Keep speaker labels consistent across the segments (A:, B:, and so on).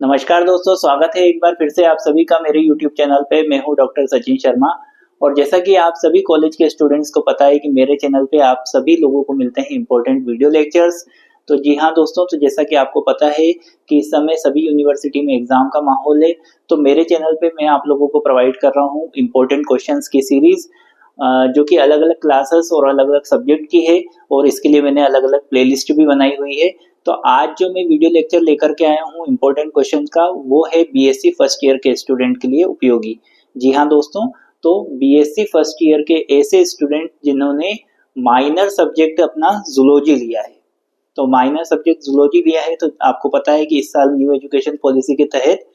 A: नमस्कार दोस्तों, स्वागत है एक बार फिर से आप सभी का मेरे YouTube चैनल पे। मैं हूं डॉक्टर सचिन शर्मा। और जैसा कि आप सभी कॉलेज के स्टूडेंट्स को पता है कि मेरे चैनल पे आप सभी लोगों को मिलते हैं इम्पोर्टेंट वीडियो लेक्चर्स। तो जी हाँ दोस्तों, तो जैसा कि आपको पता है कि इस समय सभी यूनिवर्सिटी में एग्जाम का माहौल है, तो मेरे चैनल पे मैं आप लोगों को प्रोवाइड कर रहा हूँ इम्पोर्टेंट क्वेश्चंस की सीरीज, जो कि अलग अलग क्लासेस और अलग अलग सब्जेक्ट की है। और इसके लिए मैंने अलग अलग प्लेलिस्ट भी बनाई हुई है। तो आज जो मैं वीडियो लेक्चर लेकर के आया हूँ इम्पोर्टेंट क्वेश्चन का, वो है बीएससी फर्स्ट ईयर के स्टूडेंट के लिए उपयोगी। जी हाँ दोस्तों, तो बीएससी फर्स्ट ईयर के ऐसे स्टूडेंट जिन्होंने माइनर सब्जेक्ट अपना जूलॉजी लिया है। तो माइनर सब्जेक्ट जूलॉजी लिया है, तो आपको पता है कि इस साल न्यू एजुकेशन पॉलिसी के तहत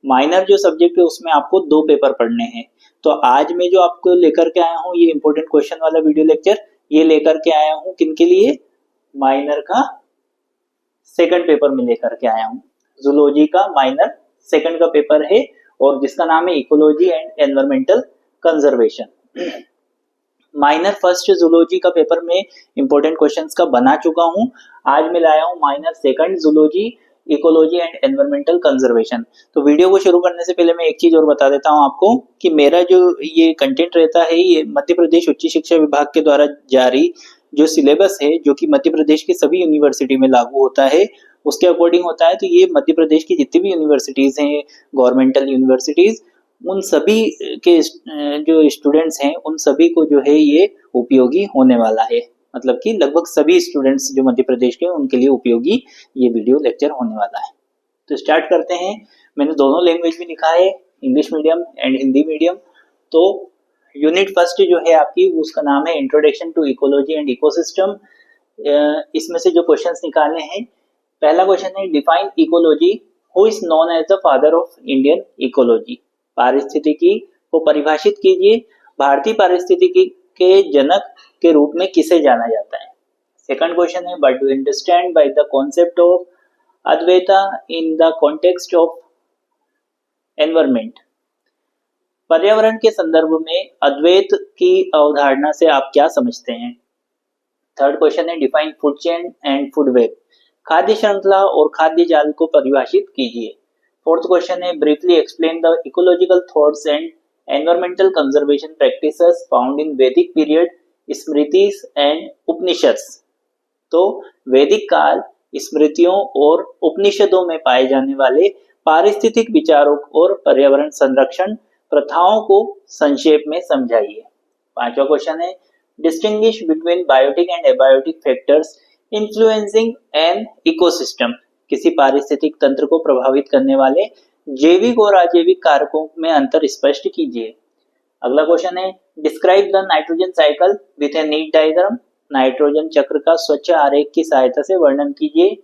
A: माइनर जो सब्जेक्ट है उसमें आपको 2 पेपर पढ़ने हैं। तो आज मैं जो आपको लेकर के आया हूँ ये इम्पोर्टेंट क्वेश्चन वाला वीडियो लेक्चर, ये लेकर के आया हूँ किनके लिए? माइनर का सेकंड पेपर में लेकर के आया हूँ। जूलॉजी का माइनर सेकंड का पेपर है और जिसका नाम है ecology and environmental conservation. Minor first zoology का पेपर में इंपॉर्टेंट क्वेश्चंस का बना चुका हूँ। आज मैं लाया हूँ minor second zoology, ecology and environmental conservation. तो वीडियो को शुरू करने से पहले मैं एक चीज और बता देता हूँ आपको कि मेरा जो ये कंटेंट रहता है ये मध्य प्रदेश उच्च शिक्षा विभाग के द्वारा जारी जो सिलेबस है, जो कि मध्य प्रदेश की सभी यूनिवर्सिटी में लागू होता है, उसके अकॉर्डिंग होता है। तो ये मध्य प्रदेश की जितनी भी यूनिवर्सिटीज हैं, गवर्नमेंटल यूनिवर्सिटीज, उन सभी के जो स्टूडेंट्स हैं उन सभी को जो है ये उपयोगी होने वाला है। मतलब कि लगभग सभी स्टूडेंट्स जो मध्य प्रदेश के उनके लिए उपयोगी ये वीडियो लेक्चर होने वाला है। तो स्टार्ट करते हैं। मैंने दोनों लैंग्वेज में लिखा है, English medium and Hindi medium. तो यूनिट फर्स्ट जो है आपकी, उसका नाम है introduction to ecology and ecosystem. इसमें से जो क्वेश्चंस निकालने हैं, पहला क्वेश्चन है define ecology, who is known as the father of Indian ecology. पारिस्थितिकी को परिभाषित कीजिए, भारतीय पारिस्थितिकी के जनक के रूप में किसे जाना जाता है। सेकंड क्वेश्चन है what do you understand by the concept of Advaita in the context of environment. पर्यावरण के संदर्भ में अद्वैत की अवधारणा से आप क्या समझते हैं। थर्ड क्वेश्चन है define food chain and food web. खाद्य श्रृंखला और खाद्य जाल को परिभाषित कीजिए। फोर्थ क्वेश्चन है briefly explain the ecological thoughts and environmental conservation practices found in वैदिक पीरियड, स्मृतिस एंड उपनिषद्स। तो वैदिक काल, स्मृतियों और उपनिषदों में पाए जाने वाले पारिस्थितिक विचारों और पर्यावरण संरक्षण प्रथाओं को संक्षेप में समझाइए। पांचवा क्वेश्चन है distinguish between biotic and abiotic factors influencing an ecosystem. किसी पारिस्थितिक तंत्र को प्रभावित करने वाले जैविक और अजैविक कारकों में अंतर स्पष्ट कीजिए। अगला क्वेश्चन है describe the nitrogen cycle with a neat diagram. Nitrogen चक्र का स्वच्छ आरेख की सहायता से वर्णन कीजिए।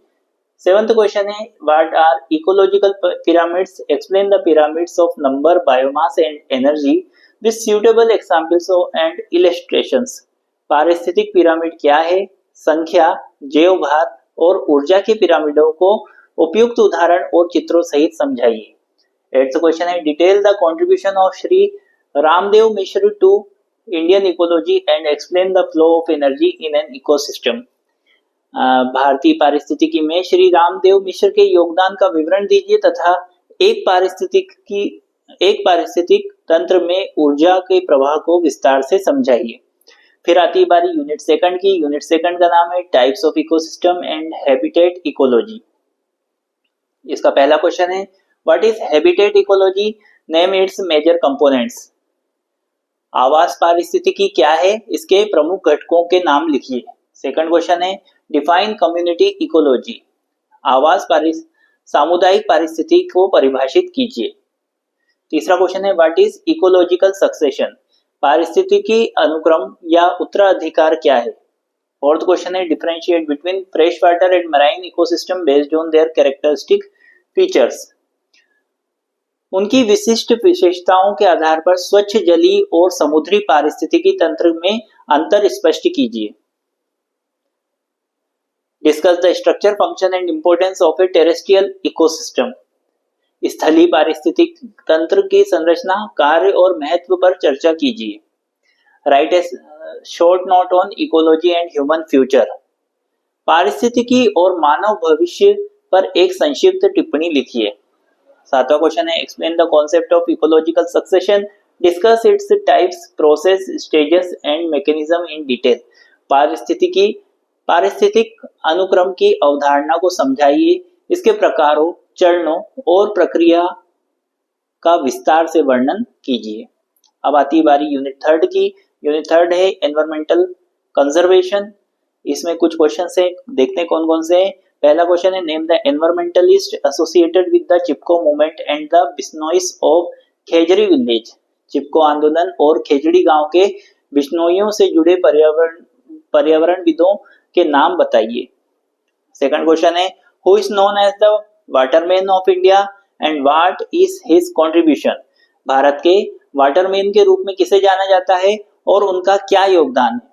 A: सेवंथ क्वेश्चन है what are ecological pyramids, explain the pyramids of number, biomass and energy with suitable examples and illustrations. पारिस्थितिक पिरामिड क्या है, संख्या, जैव भार और ऊर्जा के पिरामिडों को उपयुक्त उदाहरण और चित्रों सहित समझाइए। एट्थ क्वेश्चन है detail the contribution of Shri Ramdev Mishra to Indian ecology and explain the flow of energy in an ecosystem. भारतीय पारिस्थितिकी में श्री रामदेव मिश्र के योगदान का विवरण दीजिए तथा एक पारिस्थितिक तंत्र में ऊर्जा के प्रवाह को विस्तार से समझाइए। फिर आती बारी यूनिट सेकंड की। यूनिट सेकंड का नाम है types of ecosystem and habitat ecology. इसका पहला क्वेश्चन है what is habitat ecology, name its major components. आवास पारिस्थितिकी क्या है, इसके प्रमुख घटकों के नाम लिखिए। सेकंड क्वेश्चन है डिफाइन कम्युनिटी इकोलॉजी। सामुदायिक पारिस्थितिकी को परिभाषित कीजिए। तीसरा क्वेश्चन है व्हाट इज इकोलॉजिकल सक्सेशन। पारिस्थितिकी अनुक्रम या उत्तराधिकार क्या है। फोर्थ क्वेश्चन है differentiate between fresh water and marine ecosystem based on their characteristic features. उनकी विशिष्ट विशेषताओं के आधार पर स्वच्छ जलीय और समुद्री पारिस्थितिकी तंत्र में अंतर स्पष्ट कीजिए। Discuss the structure, function and importance of A terrestrial ecosystem. स्थलीय पारिस्थितिक तंत्र की संरचना, कार्य और महत्व पर चर्चा कीजिए। Right A short note on ecology and human future. पारिस्थितिकी और मानव भविष्य पर एक संक्षिप्त टिप्पणी लिखिए। 7वां क्वेश्चन है explain the concept of ecological succession, discuss its types, process, stages and mechanism in detail. पारिस्थितिक अनुक्रम की अवधारणा को समझाइए, इसके प्रकारों, चरणों और प्रक्रिया का विस्तार से वर्णन कीजिए। अब आती है बारी यूनिट 3 की। यूनिट 3 है एनवायरमेंटल कंजर्वेशन। इसमें कुछ क्वेश्चन है, देखते हैं कौन कौन से हैं। पहला क्वेश्चन है name the environmentalist associated with the Chipko movement and the Bishnois of Khejarli village. Chipko आंदोलन और खेजड़ी गांव के बिश्नोइयों से जुड़े पर्यावरणविदों के नाम बताइए। सेकंड क्वेश्चन है who is known as the waterman of India and what is his contribution. भारत के वाटरमैन के रूप में किसे जाना जाता है और उनका क्या योगदान है।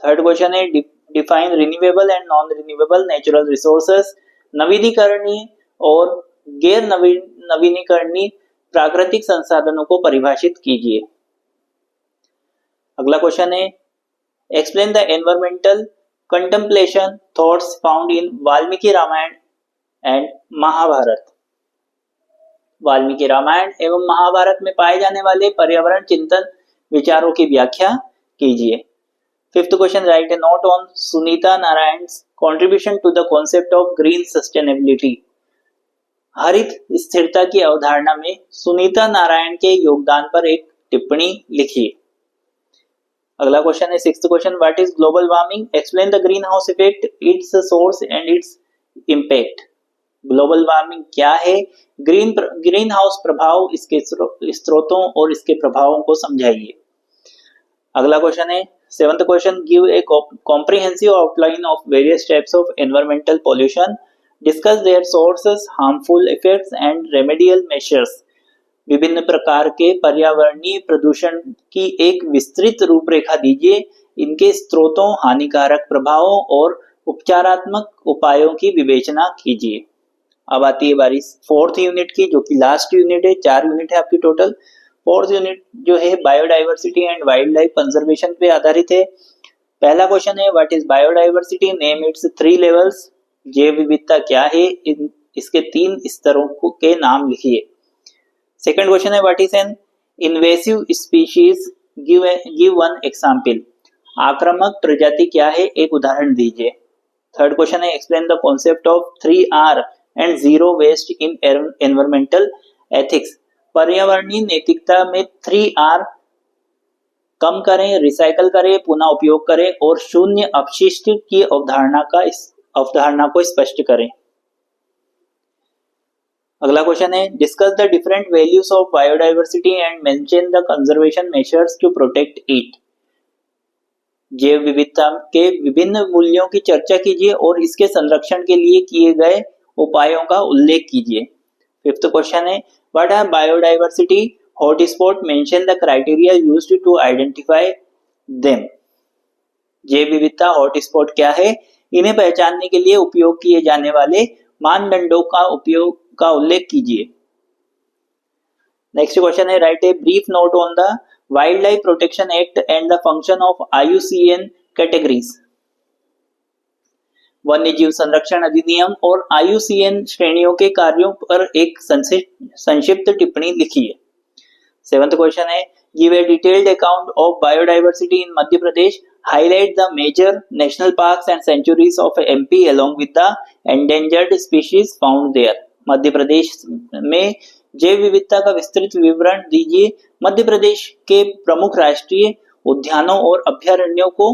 A: थर्ड क्वेश्चन है define renewable and non renewable natural resources. नवीनीकरणीय और गैर नवीनीकरणीय प्राकृतिक संसाधनों को परिभाषित कीजिए। अगला क्वेश्चन है explain the environmental contemplation thoughts found in Valmiki Ramayana and Mahabharata. Valmiki Ramayana एवं महाभारत में पाए जाने वाले पर्यावरण चिंतन विचारों की व्याख्या कीजिए। Fifth question write a note on Sunita Narayan's contribution to the concept of green sustainability। हरित स्थिरता की अवधारणा में सुनीता नारायण के योगदान पर एक टिप्पणी लिखिए। अगला क्वेश्चन है sixth question what is global warming, explain the green house effect, it's source and its impact. Global warming क्या है, ग्रीन हाउस प्रभाव, इसके स्रोतों और इसके प्रभावों को समझाइए। अगला क्वेश्चन है seventh question give a comprehensive outline of various types of environmental pollution, discuss their sources, harmful effects and remedial measures. विभिन्न प्रकार के पर्यावरणीय प्रदूषण की एक विस्तृत रूपरेखा दीजिए, इनके स्रोतों, हानिकारक प्रभावों और उपचारात्मक उपायों की विवेचना कीजिए। अब आती है बारी फोर्थ यूनिट की, जो कि लास्ट यूनिट है। 4 यूनिट है आपकी टोटल। फोर्थ यूनिट जो है biodiversity and wild life conservation पे आधारित है। पहला क्वेश्चन है what is biodiversity, name it's 3 levels. जैव विविधता क्या है, इसके 3 स्तरों के नाम लिखिए। सेकंड क्वेश्चन है what is an invasive species, give one example. आक्रामक प्रजाति क्या है, एक उदाहरण दीजिए। थर्ड क्वेश्चन है explain the concept of 3R and zero waste in environmental ethics. पर्यावरणीय नैतिकता में 3R कम करें, रिसाइकल करें, पुनः उपयोग करें और शून्य अपशिष्ट की अवधारणा को स्पष्ट करें। अगला क्वेश्चन है discuss the different values of biodiversity and mention the conservation measures to protect it. जैव विविधता के विभिन्न मूल्यों की चर्चा कीजिए और इसके संरक्षण के लिए किए गए उपायों का उल्लेख कीजिए। फिफ्थ क्वेश्चन है what are biodiversity hotspot, mention the criteria used to identify them. जैव विविधता हॉटस्पॉट क्या है, इन्हें पहचानने के लिए उपयोग किए जाने वाले मानदंडों का उल्लेख कीजिए। नेक्स्ट क्वेश्चन है right a brief note on the wild life protection act and the function of IUCN categories. वन्य जीव संरक्षण अधिनियम और IUCN श्रेणियों के कार्यों पर एक संक्षिप्त टिप्पणी लिखिए। सेवंथ क्वेश्चन है give a detailed account of biodiversity in Madhya Pradesh, highlight the major national parks and sanctuaries of MP along with the endangered species found there। Madhya Pradesh में जैव विविधता का विस्तृत विवरण दीजिए। मध्य प्रदेश के प्रमुख राष्ट्रीय उद्यानों और अभयारण्यों को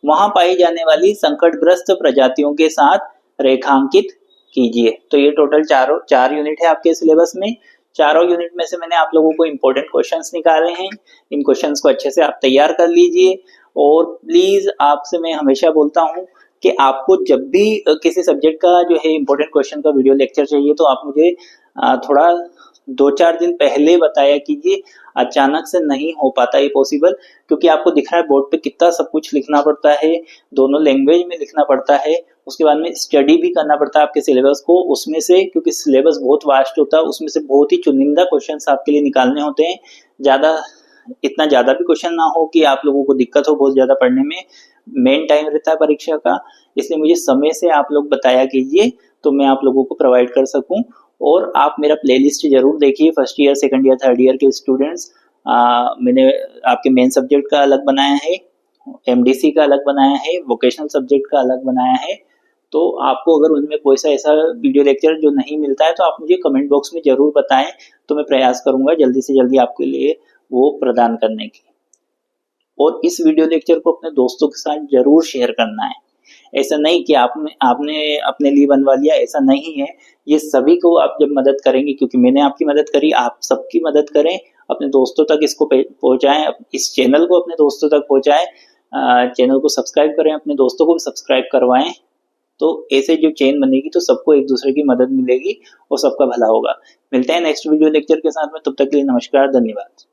A: वहां पाई जाने वाली संकटग्रस्त प्रजातियों के साथ रेखांकित कीजिए। तो ये टोटल 4 यूनिट है आपके सिलेबस में। चारों यूनिट में से मैंने आप लोगों को इंपॉर्टेंट क्वेश्चंस निकाले हैं। इन क्वेश्चंस को अच्छे से आप तैयार कर लीजिए और प्लीज आपसे मैं हमेशा बोलता हूं कि आपको जब भी किसी सब्जेक्ट का जो है इंपॉर्टेंट क्वेश्चन का वीडियो लेक्चर चाहिए तो आप मुझे थोड़ा 2-4 दिन पहले बताया कीजिए। अचानक से नहीं हो पाता ये पॉसिबल, क्योंकि आपको दिख रहा है बोर्ड पे कितना सब कुछ लिखना पड़ता है, दोनों लैंग्वेज में लिखना पड़ता है, उसके बाद में स्टडी भी करना पड़ता है आपके सिलेबस को। उसमें से क्योंकि सिलेबस बहुत वास्ट होता है, उसमें से बहुत ही चुनिंदा क्वेश्चंस आपके लिए निकालने होते हैं। इतना ज्यादा भी क्वेश्चन ना हो कि आप लोगों को दिक्कत हो बहुत ज्यादा पढ़ने में। मेन टाइम रहता है परीक्षा का, इसलिए मुझे समय से आप लोग बताया कीजिए तो मैं आप लोगों को प्रोवाइड कर सकूं। और आप मेरा प्लेलिस्ट जरूर देखिए। First year, second year, third year के स्टूडेंट्स, मैंने आपके मेन सब्जेक्ट का अलग बनाया है, एमडीसी का अलग बनाया है, वोकेशनल सब्जेक्ट का अलग बनाया है। तो आपको अगर उनमें कोई सा ऐसा वीडियो लेक्चर जो नहीं मिलता है तो आप मुझे कमेंट बॉक्स में जरूर बताएं, तो मैं प्रयास करूंगा जल्दी से जल्दी आपके लिए वो प्रदान करने की। और इस वीडियो लेक्चर को अपने दोस्तों के साथ जरूर शेयर करना है। ऐसा नहीं कि आपने आपने अपने लिए बनवा लिया, ऐसा नहीं है। ये सभी को आप जब मदद करेंगे, क्योंकि मैंने आपकी मदद करी, आप सबकी मदद करें, अपने दोस्तों तक इसको पहुंचाएं, इस चैनल को अपने दोस्तों तक पहुंचाएं, चैनल को सब्सक्राइब करें, अपने दोस्तों को भी सब्सक्राइब करवाएं। तो ऐसे जो चेन बनेगी तो सबको एक दूसरे की मदद मिलेगी और सबका भला होगा। मिलते हैं नेक्स्ट वीडियो लेक्चर के साथ में, तब तक के लिए नमस्कार, धन्यवाद।